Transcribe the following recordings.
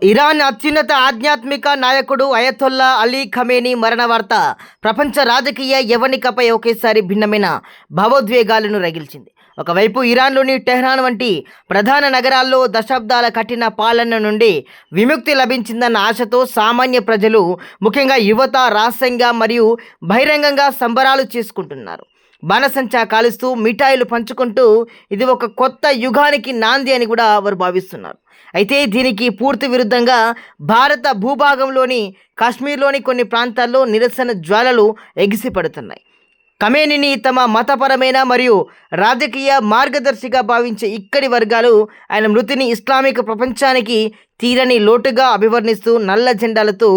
Iran అత్యున్నత ఆధ్యాత్మిక నాయకుడు అయతొల్లా అలీ ఖమేనీ మరణ వార్త ప్రపంచ రాజకీయ యవనికపై ఒకేసారి భిన్నమైన భావోద్వేగాలను రగిల్చింది. ఒకవైపు ఇరాన్లోని టెహ్రాన్ వంటి ప్రధాన నగరాల్లో దశాబ్దాల కఠిన పాలన నుండి విముక్తి లభించిందన్న ఆశతో సామాన్య ప్రజలు, ముఖ్యంగా యువత రహస్యంగా మరియు బహిరంగంగా సంబరాలు చేసుకుంటున్నారు. బాణసంచా కాలుస్తూ మిఠాయిలు పంచుకుంటూ ఇది ఒక కొత్త యుగానికి నాంది అని కూడా వారు భావిస్తున్నారు. అయితే దీనికి పూర్తి విరుద్ధంగా భారత భూభాగంలోని కాశ్మీర్లోని కొన్ని ప్రాంతాల్లో నిరసన జ్వాలలు ఎగిసిపడుతున్నాయి. ఖమేనీని తమ మతపరమైన మరియు రాజకీయ మార్గదర్శిగా భావించే ఇక్కడి వర్గాలు ఆయన మృతిని ఇస్లామిక్ ప్రపంచానికి తీరని లోటుగా అభివర్ణిస్తూ నల్ల జెండాలతో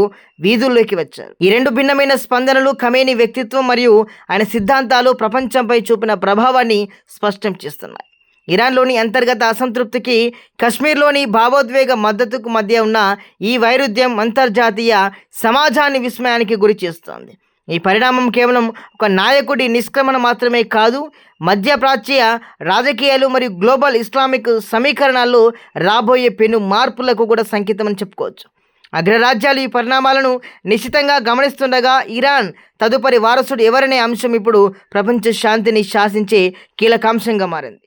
వీధుల్లోకి వచ్చారు. ఈ రెండు భిన్నమైన స్పందనలు ఖమేనీ వ్యక్తిత్వం మరియు ఆయన సిద్ధాంతాలు ప్రపంచంపై చూపిన ప్రభావాన్ని స్పష్టం చేస్తున్నాయి. ఇరాన్లోని అంతర్గత అసంతృప్తికి, కశ్మీర్లోని భావోద్వేగ మద్దతుకు మధ్య ఉన్న ఈ వైరుధ్యం అంతర్జాతీయ సమాజాన్ని విస్మయానికి గురి చేస్తోంది. ఈ పరిణామం కేవలం ఒక నాయకుడి నిష్క్రమణ మాత్రమే కాదు, మధ్యప్రాచ్య రాజకీయాలు మరియు గ్లోబల్ ఇస్లామిక్ సమీకరణాల్లో రాబోయే పెను మార్పులకు కూడా సంకేతమని చెప్పుకోవచ్చు. అగ్రరాజ్యాలు ఈ పరిణామాలను నిశ్చితంగా గమనిస్తుండగా ఇరాన్ తదుపరి వారసుడు ఎవరనే అంశం ఇప్పుడు ప్రపంచ శాంతిని శాసించే కీలకాంశంగా మారింది.